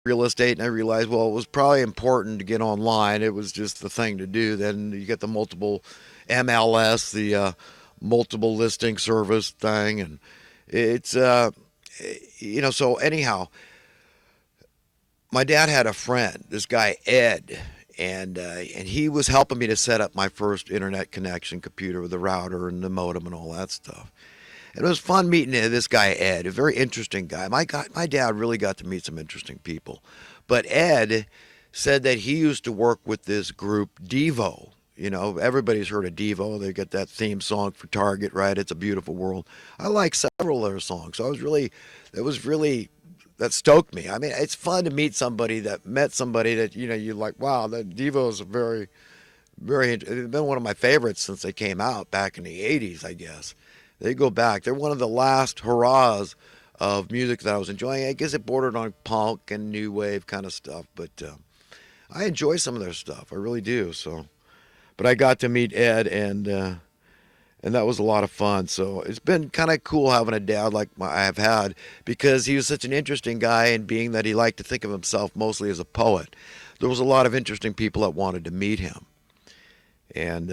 real estate, and I realized, well, it was probably important to get online. It was just the thing to do. Then you get the multiple MLS, the multiple listing service thing, and it's So anyhow, my dad had a friend, this guy Ed, and he was helping me to set up my first internet connection computer with the router and the modem and all that stuff. And it was fun meeting this guy Ed, a very interesting guy. My dad really got to meet some interesting people. But Ed said that he used to work with this group Devo. You know, everybody's heard of Devo. They got that theme song for Target, right? It's a Beautiful World. I like several of their songs. So it was really, that stoked me. I mean, it's fun to meet somebody that met somebody that, you're like, wow, that Devo is a it's been one of my favorites since they came out back in the 80s, I guess. They go back. They're one of the last hurrahs of music that I was enjoying. I guess it bordered on punk and new wave kind of stuff, but I enjoy some of their stuff. I really do. So, but I got to meet Ed, and that was a lot of fun. So it's been kind of cool having a dad like I have had, because he was such an interesting guy, and being that he liked to think of himself mostly as a poet, there was a lot of interesting people that wanted to meet him, and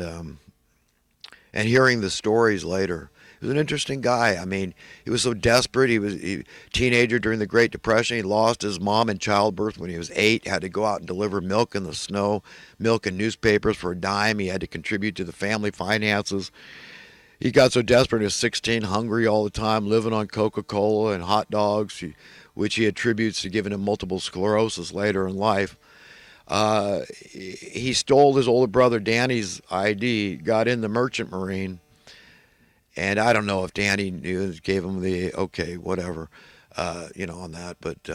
and hearing the stories later. He was an interesting guy. I mean, he was so desperate. He was a teenager during the Great Depression. He lost his mom in childbirth when he was 8, had to go out and deliver milk in the snow, milk and newspapers for a dime. He had to contribute to the family finances. He got so desperate, he was 16, hungry all the time, living on Coca-Cola and hot dogs, which he attributes to giving him multiple sclerosis later in life. He stole his older brother Danny's ID, got in the Merchant Marine, and I don't know if Danny knew, gave him the okay, whatever, on that. But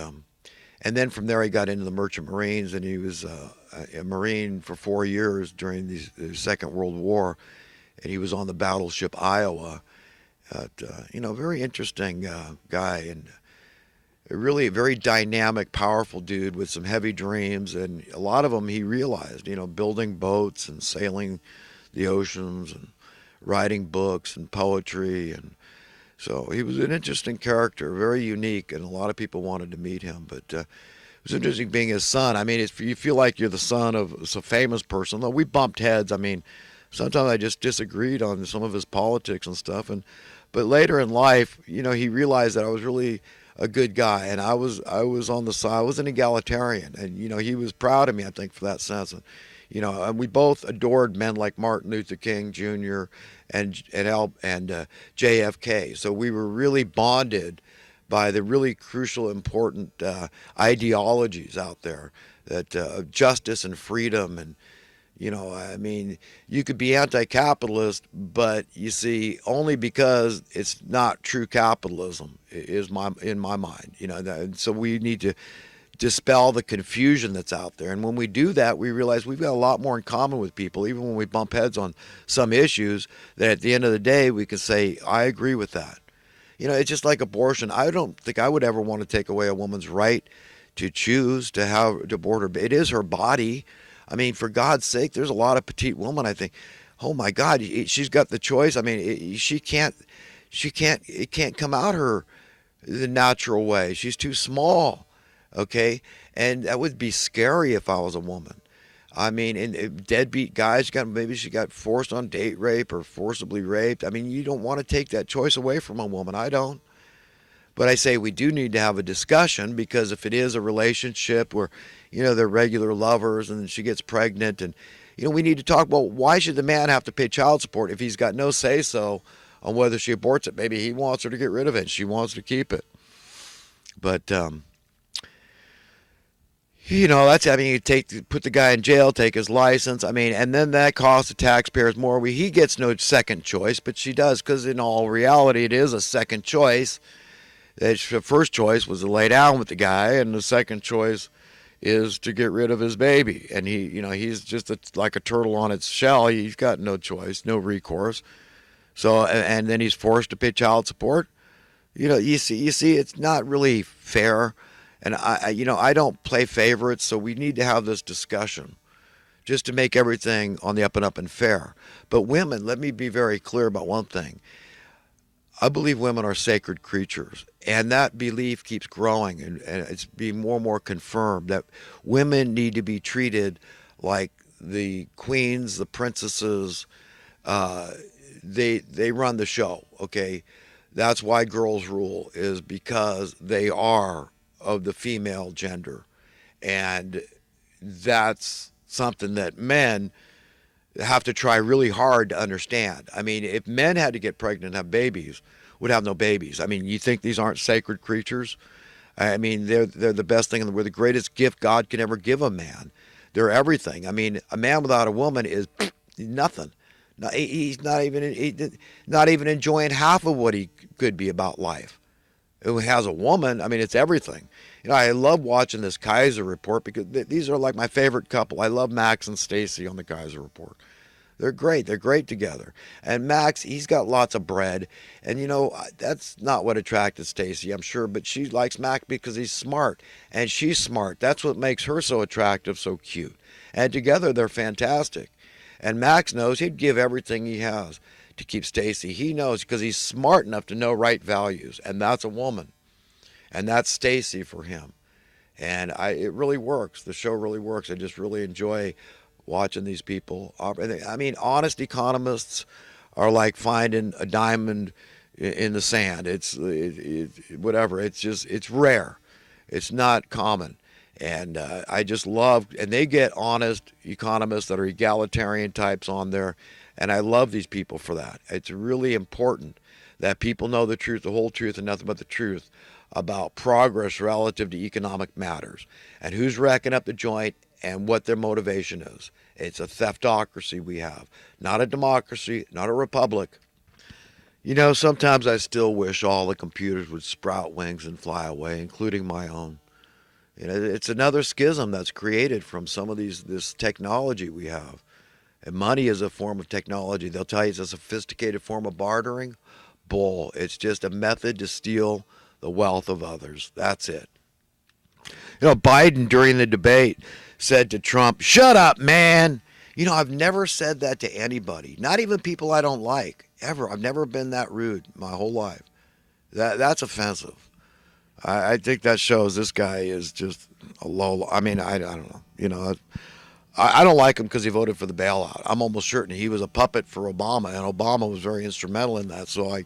and then from there he got into the Merchant Marines, and he was a Marine for 4 years during the Second World War, and he was on the battleship Iowa. Very interesting guy, and a really very dynamic, powerful dude with some heavy dreams, and a lot of them he realized. Building boats and sailing the oceans and writing books and poetry, and so he was an interesting character, very unique, and a lot of people wanted to meet him. But it was interesting being his son. I mean, you feel like you're the son of a famous person. Though we bumped heads. I mean, sometimes I just disagreed on some of his politics and stuff. But later in life, he realized that I was really a good guy, and I was on the side. I was an egalitarian, and he was proud of me, I think, for that sense. And we both adored men like Martin Luther King Jr. and JFK. So we were really bonded by the really crucial, important ideologies out there, that of justice and freedom. And I mean, you could be anti-capitalist, but you see, only because it's not true capitalism is in my mind. So we need to dispel the confusion that's out there. And when we do that, we realize we've got a lot more in common with people, even when we bump heads on some issues, that at the end of the day, we can say, I agree with that. It's just like abortion. I don't think I would ever want to take away a woman's right to choose to abort her. It is her body. I mean, for God's sake, there's a lot of petite women, I think, oh my God, she's got the choice. I mean, it can't come out her the natural way. She's too small. Okay, and that would be scary if I was a woman. I mean, and deadbeat guys maybe she got forced on date rape or forcibly raped. I mean, you don't want to take that choice away from a woman. I don't. But I say we do need to have a discussion, because if it is a relationship where, they're regular lovers and she gets pregnant, and, we need to talk about, why should the man have to pay child support if he's got no say so on whether she aborts it? Maybe he wants her to get rid of it and she wants to keep it. But, that's, I mean, put the guy in jail, take his license. I mean, and then that costs the taxpayers more. He gets no second choice, but she does, because in all reality, it is a second choice. The first choice was to lay down with the guy, and the second choice is to get rid of his baby. And he's just like a turtle on its shell. He's got no choice, no recourse. So, and then he's forced to pay child support. You see, it's not really fair. And I don't play favorites, so we need to have this discussion just to make everything on the up and up and fair. But women, let me be very clear about one thing. I believe women are sacred creatures, And that belief keeps growing, and it's being more and more confirmed that women need to be treated like the queens, the princesses. Uh, they run the show. Okay, that's why girls rule, is because they are of the female gender, and that's something that men have to try really hard to understand. I mean, if men had to get pregnant and have babies, would have no babies. I mean, you think these aren't sacred creatures? I mean, they're the best thing in the world, the greatest gift God can ever give a man. They're everything. I mean, a man without a woman is nothing. He's not even enjoying half of what he could be about life. Who has a woman, I mean, it's everything. You know, I love watching this Kaiser report because these are like my favorite couple. I love Max and Stacy on the Kaiser report. They're great. They're great together. And Max, he's got lots of bread. And, you know, that's not what attracted Stacy, I'm sure. But she likes Max because he's smart. And she's smart. That's what makes her so attractive, so cute. And together, they're fantastic. And Max knows he'd give everything he has to keep Stacy. He knows because he's smart enough to know right values. And that's a woman. And that's Stacy for him. And it really works. The show really works. I just really enjoy watching these people. I mean, honest economists are like finding a diamond in the sand. It's whatever. It's rare. It's not common. And I just love, and they get honest economists that are egalitarian types on there. And I love these people for that. It's really important that people know the truth, the whole truth, and nothing but the truth about progress relative to economic matters and who's racking up the joint and what their motivation is. It's a theftocracy we have, not a democracy, not a republic. You know, sometimes I still wish all the computers would sprout wings and fly away, including my own. You know, it's another schism that's created from some of this technology we have. And money is a form of technology. They'll tell you it's a sophisticated form of bartering. Bull. It's just a method to steal the wealth of others. That's it. You know, Biden during the debate said to Trump, "Shut up, man." You know, I've never said that to anybody, not even people I don't like, ever. I've never been that rude my whole life. That's offensive. I think that shows this guy is just a low. I mean, I don't know. You know, I don't like him because he voted for the bailout. I'm almost certain he was a puppet for Obama, and Obama was very instrumental in that. So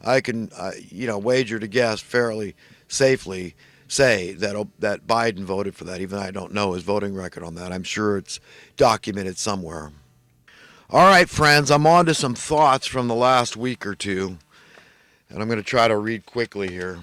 I can, you know, wager to guess fairly safely say that Biden voted for that, even though I don't know his voting record on that. I'm sure it's documented somewhere. All right, friends, I'm on to some thoughts from the last week or two, and I'm going to try to read quickly here.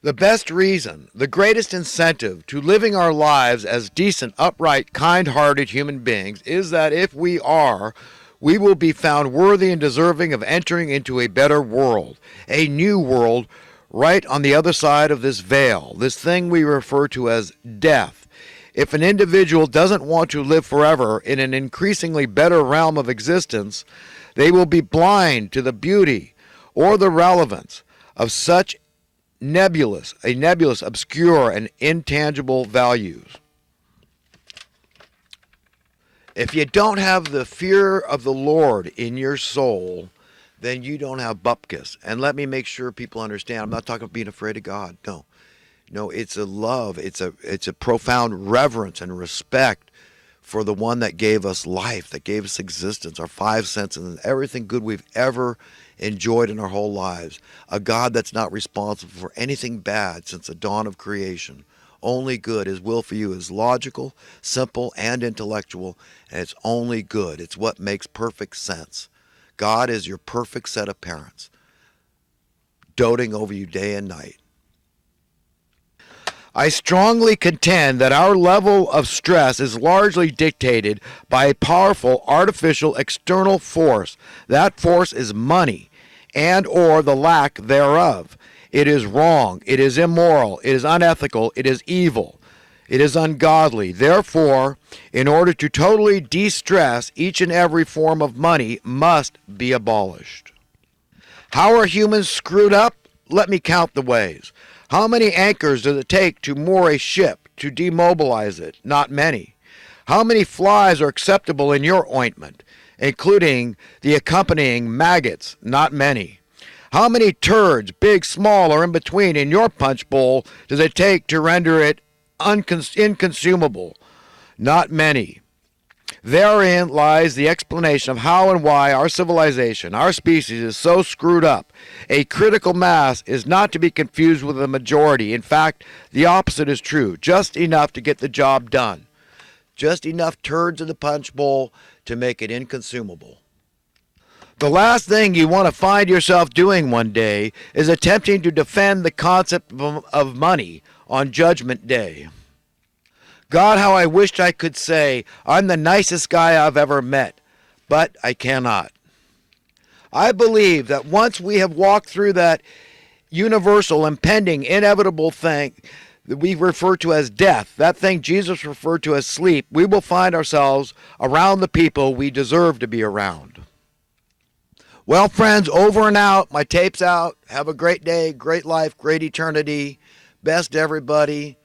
The best reason, the greatest incentive to living our lives as decent, upright, kind-hearted human beings is that if we are, we will be found worthy and deserving of entering into a better world, a new world right on the other side of this veil, this thing we refer to as death. If an individual doesn't want to live forever in an increasingly better realm of existence, they will be blind to the beauty or the relevance of such nebulous, obscure, and intangible values. If you don't have the fear of the Lord in your soul, then you don't have bupkis. And let me make sure people understand, I'm not talking about being afraid of God. No, it's a love. It's a profound reverence and respect for the one that gave us life, that gave us existence, our five senses, and everything good we've ever enjoyed in our whole lives. A God that's not responsible for anything bad since the dawn of creation. Only good. His will for you is logical, simple, and intellectual, and it's only good. It's what makes perfect sense. God is your perfect set of parents, doting over you day and night. I strongly contend that our level of stress is largely dictated by a powerful artificial external force. That force is money and or the lack thereof. It is wrong. It is immoral. It is unethical. It is evil. It is ungodly. Therefore, in order to totally de-stress, each and every form of money must be abolished. How are humans screwed up? Let me count the ways. How many anchors does it take to moor a ship, to demobilize it? Not many. How many flies are acceptable in your ointment, including the accompanying maggots? Not many. How many turds, big, small, or in between, in your punch bowl does it take to render it inconsumable? Not many. Therein lies the explanation of how and why our civilization, our species, is so screwed up. A critical mass is not to be confused with a majority. In fact, the opposite is true. Just enough to get the job done. Just enough turds in the punch bowl to make it inconsumable. The last thing you want to find yourself doing one day is attempting to defend the concept of money on Judgment Day. God, how I wished I could say, I'm the nicest guy I've ever met, but I cannot. I believe that once we have walked through that universal, impending, inevitable thing that we refer to as death, that thing Jesus referred to as sleep, we will find ourselves around the people we deserve to be around. Well, friends, over and out. My tape's out. Have a great day, great life, great eternity. Best everybody.